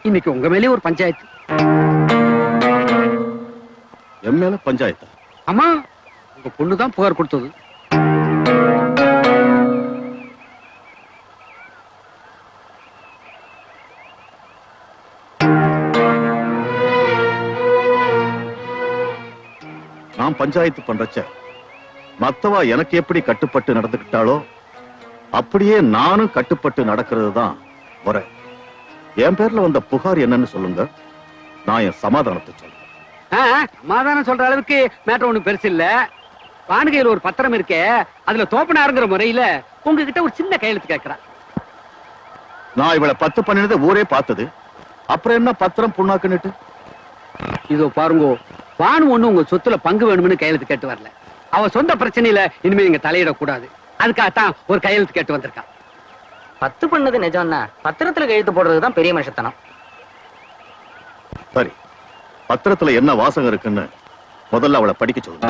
இன்னைக்கு உங்க மேலே ஒரு பஞ்சாயத்து. என் மேல பஞ்சாயத்தா? அம்மா, உங்க பொண்ணுதான் புகார் கொடுத்தது. நான் பஞ்சாயத்து பண்றச்ச மத்தவா எனக்கு எப்படி கட்டுப்பட்டு நடந்துகிட்டாலோ அப்படியே நானும் கட்டுப்பட்டு நடக்கிறது தான் முறை. என் பேர்ல வந்த புகார் என்னன்னு சொல்லுங்க, நான் என் சமாதானத்தை சொல்றேன். சமாதானம் சொல்ற அளவுக்கு மேட்டர் ஒண்ணு பெருசு இல்ல. வானுகையில் ஒரு பத்திரம் இருக்கே, அதுல தோப்பனாருங்கிற முறையில உங்ககிட்ட ஒரு சின்ன கையெழுத்து கேட்கிறேன். நான் இவளை 10 பண்ணினதை ஊரே பார்த்தது, அப்புறம் என்ன பத்திரம் புண்ணாக்குன்னுட்டு? இதோ பாருங்க, வானு ஒண்ணு உங்க சொத்துல பங்கு வேணும்னு கையெழுத்து கேட்டு வரல. அவ சொந்த பிரச்சனையில இனிமே நீங்க தலையிடக்கூடாது, அதுக்காகத்தான் ஒரு கையெழுத்து கேட்டு வந்திருக்கான். 10 பண்ணது நிஜம்னா பத்திரத்துல கையெழுத்து போடுறதுதான் பெரிய மனுஷத்தனம். சரி, பத்திரத்துல என்ன வாசகம் இருக்குன்னு முதல்ல அவளை படிக்க சொல்லுங்க.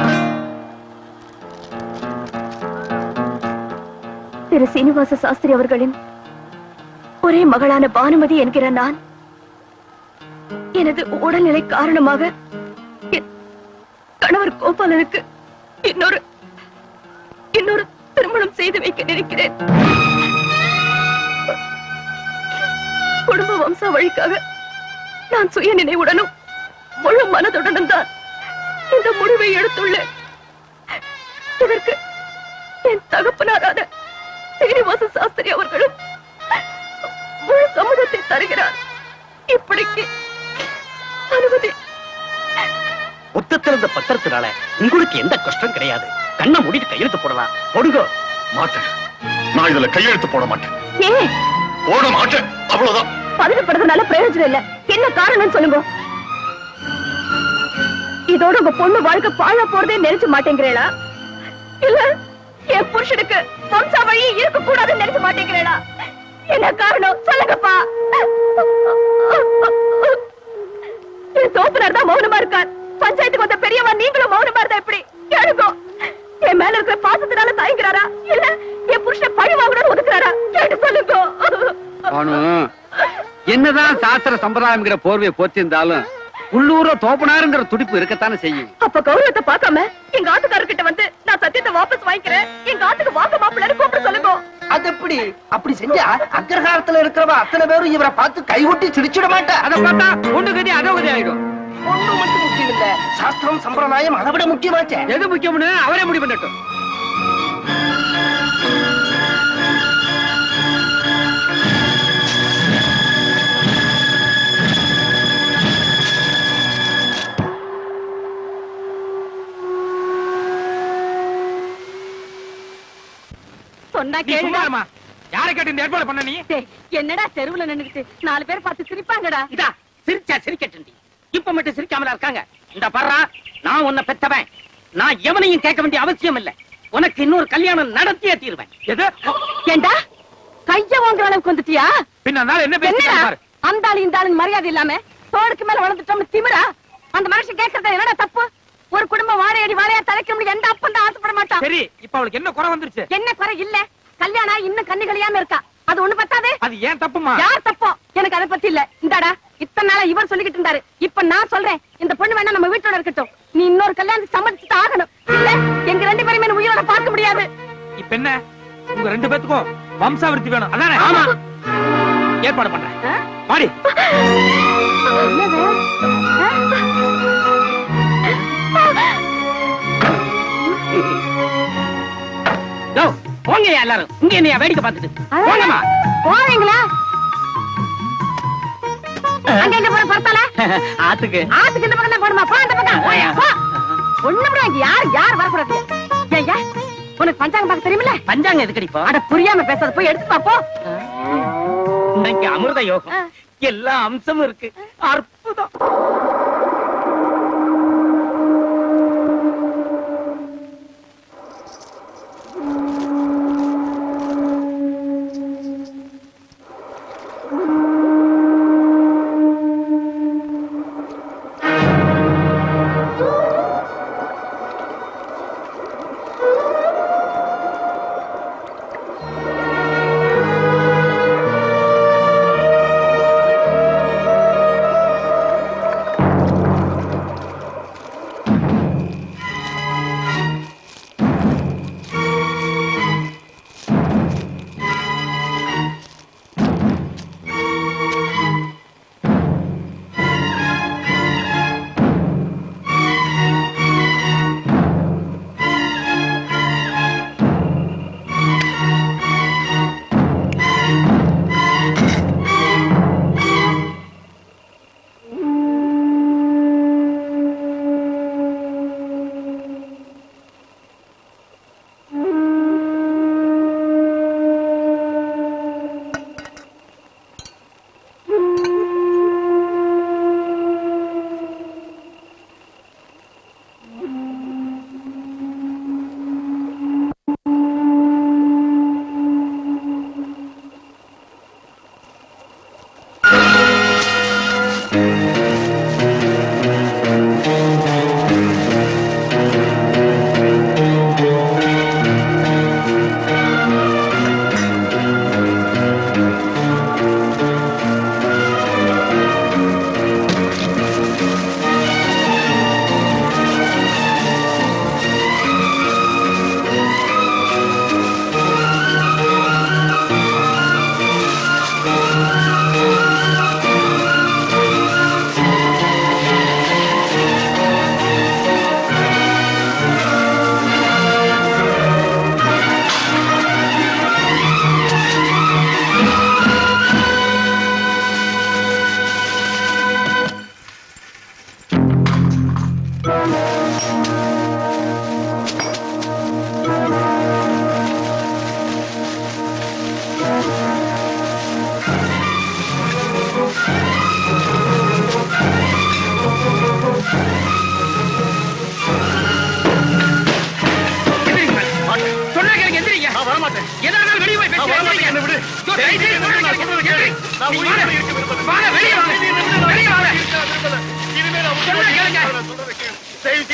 திரு சீனிவாச சாஸ்திரி அவர்களின் ஒரே மகளான பானுமதி என்கிற நான் எனது உடல்நிலை காரணமாக என் கணவர் கோபாலனுக்கு இன்னொரு திருமணம் செய்து வைக்க நினைக்கிறேன். குடும்ப வம்ச வழிக்காக நான் சுய நினைவுடனும் முழு மனதுடனும் தான் இந்த முடிவை எடுத்துள்ளேன். இதற்கு என் தகப்பனாரான சீனிவாச சாஸ்திரி அவர்களும் முழு சம்மதத்தை தருகிறார். இப்படிக்கு அனுமதி. மொத்தத்தில் இந்த பத்திரத்தினால உங்களுக்கு எந்த கஷ்டம் கிடையாது. கண்ணை மூடிட்டு கையெழுத்து போடலாம். போடுங்க. மாட்டேன், நான் இதுல கையெழுத்து போட மாட்டேன். ஏன் போட மாட்டேன், அவ்வளவுதான். பதட்டப்படுறதுனால பிரயோஜனம் இல்ல. என்ன காரணம் சொல்லுங்க. இதோட உங்க பொண்ணு வாழ்க்கை பாழ போறதே நினைச்சு மாட்டேங்கிறேளா? இல்ல என் புருஷனுக்கு வம்சா வழி இருக்க கூடாதுன்னு நினைச்சு மாட்டேங்கிறேளா? என்ன காரணம் சொல்லுங்கப்பா. என் தோப்பனார் தான் மௌனமா இருக்கார். பஞ்சாயத்துக்கு வந்த பெரியவா நீங்களும் மௌனமா இருந்தா எப்படி? கேளுங்க. என் மேல இருக்கிற பாசத்தினால தாய்ங்கிறாரா, இல்ல என் புருஷன் பழி வாங்கணும்னு ஒதுக்குறாரா? கேட்டு சொல்லுங்க. என்னதான் சாஸ்திர சம்பிரதாயம்ங்கிற போர்வையை போத்திருந்தாலும் உள்ளூர தோப்பனாருங்கிற துடிப்பு இருக்கத்தானே செய்யும். அப்ப கௌரவத்தை பார்க்காம எங்க ஆட்டுக்காரர்கிட்ட வந்து நான் சத்தியத்தை வாபஸ் வாங்கிக்கிறேன், எங்க ஆட்டுக்கு வாங்க மாப்பிள்ளை கூப்பிட சொல்லுங்க. அது எப்படி? அப்படி செஞ்சா அக்ரஹாரத்துல இருக்கிறவ அத்தனை பேரும் இவரை பார்த்து கைவிட்டு சிரிச்சிட மாட்டா. அதை பார்த்தா ஒண்ணு கதி அதோ கதி ஆயிடும். ஒண்ணு மட்டும் முக்கியம் இல்ல, சாஸ்திரம் சம்பிரதாயம் அதை விட முக்கியமாச்சே. எது முக்கியம்னு அவரே முடிவு பண்ணட்டும். சொன்னா கேளுமா. யாரை கேட்டு இந்த ஏற்பாடு பண்ண நீ? என்னடா தெருவுல நின்னுக்கிட்டு 4 பேர் பார்த்து சிரிப்பாங்கடா. இதா சிரிச்சா சிரிக்கட்டும். இப்ப மட்டும் சிரிக்காமலா இருக்காங்க. இந்த பர்றா, நான் உன்னை பெத்தவன். நான் எவனையும் கேட்க வேண்டிய அவசியம் இல்ல. உனக்கு இன்னொரு கல்யாணம் நடத்தியே தீருவேன். எது? ஏண்டா கைய வாங்குற அளவுக்கு வந்துட்டியா? பின்னால என்ன பேசுறாரு? அந்த ஆளு இந்த ஆளு மரியாதை இல்லாம தோடுக்கு மேல வளர்ந்துட்டோம்னு திமிரா? அந்த மனுஷன் கேட்கறது என்னடா தப்பு? ஒரு குடும்பம் வாழையடி வாழையா தலைக்க முடியும் எந்த அப்பன் தான் ஆசைப்பட மாட்டான். சரி, இப்ப அவளுக்கு என்ன குறை வந்துருச்சு? என்ன குறை இல்ல, கல்யாணம் இன்னும் கண்ணு கழியாம இருக்கா. அது ஒண்ணு பத்தாது. அது ஏன் தப்புமா? யார் தப்போ எனக்கு அதை பத்தி இல்ல. இந்தாடா இத்தனை நாளா இவர் சொல்லிக்கிட்டு இருந்தாரு. இப்ப நான் சொல்றேன், இந்த பொண்ணு வேணா நம்ம வீட்டோட இருக்கட்டும். நீ இன்னொரு கல்யாணத்துக்கு சம்மதிச்சுட்டு ஆகணும். இல்ல எங்க 2 பேருமே உயிரோட பார்க்க முடியாது. இப்ப என்ன, உங்க 2 பேத்துக்கும் வம்சாவிருத்தி வேணும் அதானே? ஆமா, ஏற்பாடு பண்றேன். பாடி போங்க எல்லாரும். இங்க என்ன வேடிக்கை பார்த்துட்டு போங்கம்மா. போவீங்களா? அங்க எங்க போற பரத்தால? ஆத்துக்கு இந்த பக்கம் தான் போடுமா? போ அந்த பக்கம். போ. ஒண்ணு கூட இங்க யார் வரக்கூடாது. ஏய்யா, உனக்கு பஞ்சாங்கம் பார்க்க தெரியுமில்ல? பஞ்சாங்கம் எதுக்கு அடிப்பா? அட புரியாம பேசாத, போய் எடுத்து பாப்போ. இன்னைக்கு அமிர்த யோகம், எல்லா அம்சமும் இருக்கு. அற்புதம்.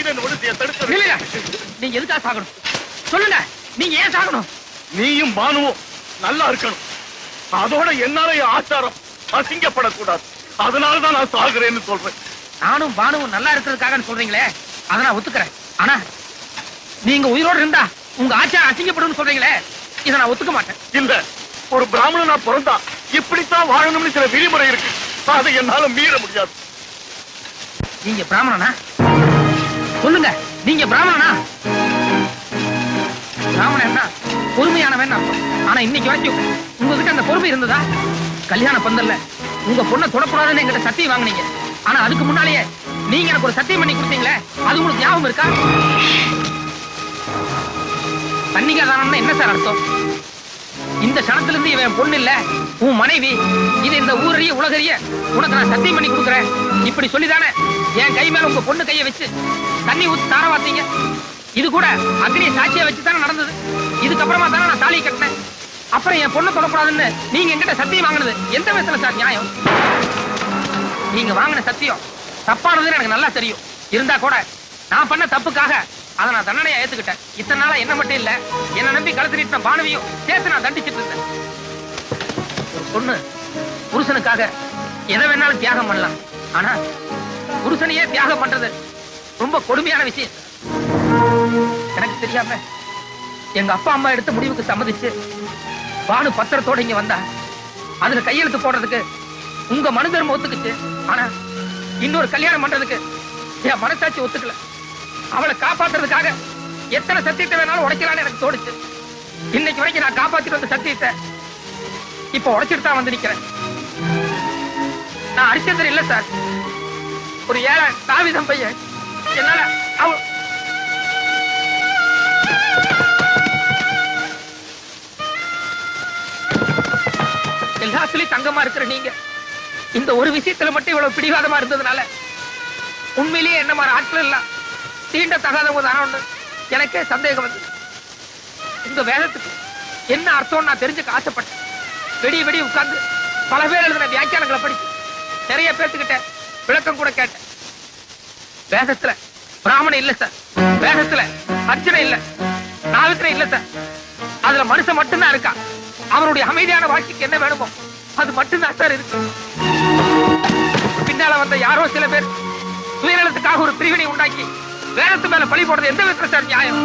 முடியல இந்த மனுஷிய தடுக்க. இல்லையா நீங்க எதுக்காக சாகணும் சொல்லுங்க, நீங்க ஏன் சாகணும்? நீயும் பானுவும் நல்லா இருக்கணும். அதோட என்னால என் ஆச்சாரம் அசிங்கப்படக்கூடாது. அதனாலதான் நான் சாகுறேன்னு சொல்றேன். நானும் பானுவும் நல்லா இருக்கிறதுக்காக சொல்றீங்களே, அதை நான் ஒத்துக்கிறேன். ஆனா நீங்க உயிரோடு இருந்தா உங்க ஆச்சாரம் அசிங்கப்படும் சொல்றீங்களே, இதை நான் ஒத்துக்க மாட்டேன். இல்ல, ஒரு பிராமணனா பிறந்தா இப்படித்தான் வாழணும்னு சில விதிமுறை இருக்கு. அதை என்னால மீற முடியாது. நீங்க பிராமணனா? சொல்லுங்க, நீங்க பிராமணனா? பிராமணன்னா பொறுமையானவன் அர்த்தம். ஆனா இன்னைக்கு வரைக்கும் உங்ககிட்ட அந்த பொறுமை இருந்ததா? கல்யாண பந்தல்ல உங்க பொண்ணை தொடக்கூடாதுன்னு என்கிட்ட சத்தியம் வாங்குனீங்க. ஆனா அதுக்கு முன்னாலேயே நீங்க எனக்கு ஒரு சத்தியம் பண்ணி கொடுத்தீங்களே, அது உங்களுக்கு ஞாபகம் இருக்கா? கன்னிகாதானம்னா என்ன சார் அர்த்தம்? இந்த சனத்துல இருந்து இவன் பொண்ணு இல்ல, உன் மனைவி, இது இந்த ஊரறிய உலகறிய உனக்கு நான் சத்தியம் பண்ணி கொடுக்குறேன் இப்படி சொல்லிதானே என் கை மேல உங்க பொண்ணு கையை வச்சு தண்ணி ஊத்தி தார வாத்தீங்க. இது கூட அக்னியை சாட்சியை வச்சு தானே நடந்தது. இதுக்கப்புறமா தானே நான் தாலியை கட்டினேன். அப்புறம் என் பொண்ணு தொடக்கூடாதுன்னு நீங்க என்கிட்ட சத்தியம் வாங்கினது எந்த விதத்துல சார் நியாயம்? நீங்க வாங்கின சத்தியம் தப்பானதுன்னு எனக்கு நல்லா தெரியும். இருந்தா கூட நான் பண்ண தப்புக்காக அதை நான் தண்டனையா ஏத்துக்கிட்டேன். இத்தனை நாளா என்ன மட்டும் இல்ல, என்ன நம்பி கழுத்து நீட்டின பானவியும் சேர்த்து நான் தண்டிச்சிட்டு இருந்தேன். ஒரு பொண்ணு புருஷனுக்காக எதை வேணாலும் தியாகம் பண்ணலாம். ஆனா புருஷனையே தியாகம் பண்றது ரொம்ப கொடுமையான விஷயம். எனக்கு தெரியாம எங்க அப்பா அம்மா எடுத்த முடிவுக்கு சம்மதிச்சு பானு பத்திரத்தோட இங்க வந்தா அதுல கையெழுத்து போடுறதுக்கு உங்க மனு தர்மம் ஒத்துக்குச்சு. ஆனா இன்னொரு கல்யாணம் பண்றதுக்கு என் மனசாட்சி ஒத்துக்கல. அவளை காப்பாத்துறதுக்காக எத்தனை சத்தியத்தை வேணாலும் உடைக்கலான்னு எனக்கு தோணுச்சு. இன்னைக்கு வரைக்கும் நான் காப்பாத்திட்டு வந்த சத்தியத்தை இப்ப உடைச்சிட்டு தான் வந்து நிக்கிறேன். நான் அரிச்சந்திரன் இல்ல சார், ஒரு ஏழை தாவிதம் பையன். என்னால எல்லாத்துலயும் தங்கமா இருக்கிற நீங்க இந்த ஒரு விஷயத்துல மட்டும் இவ்வளவு பிடிவாதமா இருந்ததுனால உண்மையிலேயே என்ன மாதிரி ஆட்கள் எல்லாம் தீண்ட தகாதவங்க தானே எனக்கே சந்தேகம் வந்தது. இந்த வேதத்துக்கு என்ன அர்த்தம் நான் தெரிஞ்சுக்க ஆசைப்பட்டேன். வெடி வெடி உட்கார்ந்து பல பேர் எழுதின வியாக்கியானங்களை படிச்சு நிறைய பேர்த்துக்கிட்ட விளக்கம் கூட கேட்டேன். வேதத்துல பிராமணன் இல்ல சார், வேதத்துல அர்ச்சனை இல்ல, நாவித்திரை இல்ல சார். அதுல மனுஷன் மட்டும்தான் இருக்கா. அவனுடைய அமைதியான வாழ்க்கைக்கு என்ன வேணுமோ அது மட்டும்தான் சார் இருக்கு. பின்னால வந்த யாரோ சில பேர் சுயநலத்துக்காக ஒரு பிரிவினை உண்டாக்கி வேதத்து மேல பழி போடுறது எந்த விதத்துல சார் நியாயம்?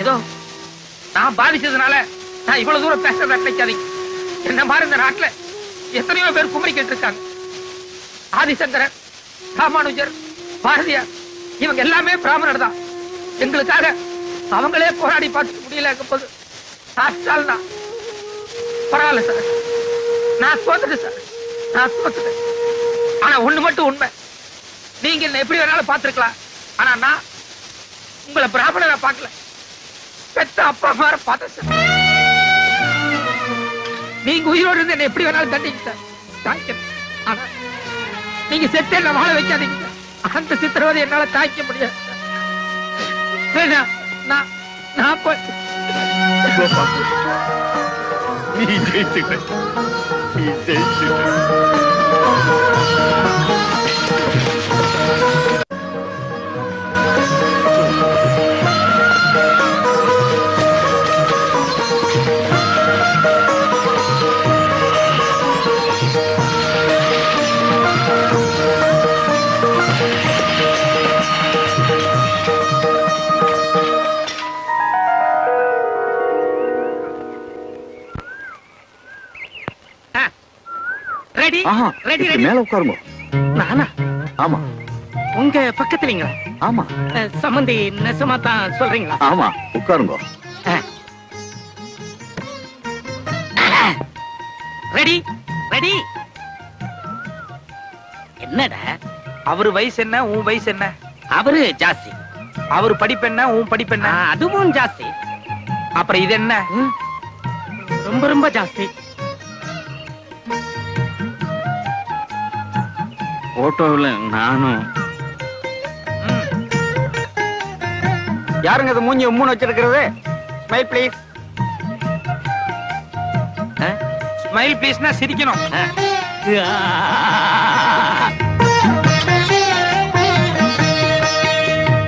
ஏதோ நான் பாதிச்சதுனால நான் இவ்வளவு தூரம் பேசுறத நினைக்காதீங்க. என்ன மாதிரி இந்த நாட்டுல எத்தனையோ பேர் குமரி கேட்டு இருக்காங்க. ஆதிசங்கரர், ராமானுஜர், பாரதியார் இவங்க எல்லாமே பிராமணர் தான். எங்களுக்காக அவங்களே போராடி பார்த்துக்க முடியல போது சாட்சால் தான் பரவாயில்ல சார், நான் தோத்துட்டேன் சார், நான் தோத்துட்டேன். ஆனா ஒண்ணு மட்டும் உண்மை, நீங்க என்ன எப்படி வேணாலும் பார்த்திருக்கலாம். ஆனா நான் உங்களை பிராமணரை பார்க்கல, பெத்த அப்பா அம்மாரை பார்த்தேன் சார். நீங்க உயிரோடு இருந்து என்ன எப்படி வேணாலும் தண்டிங்க சார், தாய்க்க. ஆனா நீங்க செத்து என்ன வாழ வைக்காதீங்க சார். அந்த சித்திரவதை என்னால தாய்க்க முடியாது. நான் போய் நீ ஜெயிச்சுட்ட, நீ ஜெயிச்சுட்ட. Ready ready ready. மேல உட்காருங்க. நானா? ஆமா. உங்க பக்கத்துலீங்களா? ஆமா. சம்பந்தி நெசமா தான் சொல்றீங்களா? ஆமா, உட்காருங்க. Ready ready. என்னடா அவரு வயசு என்ன, உன் வயசு என்ன? அவரு ஜாஸ்தி. அவரு படிப்பு என்ன, உன் படிப்பு என்ன? அதுவும் ஜாஸ்தி. அப்புறம் இது என்ன? ரொம்ப ரொம்ப ஜாஸ்தி. போட்டோவில் நானும். யாருங்க அது மூஞ்சி மூணு வச்சிருக்கிறது? Smile please. ஸ்மைல் ப்ளீஸ்னா சிரிக்கணும். ஆ!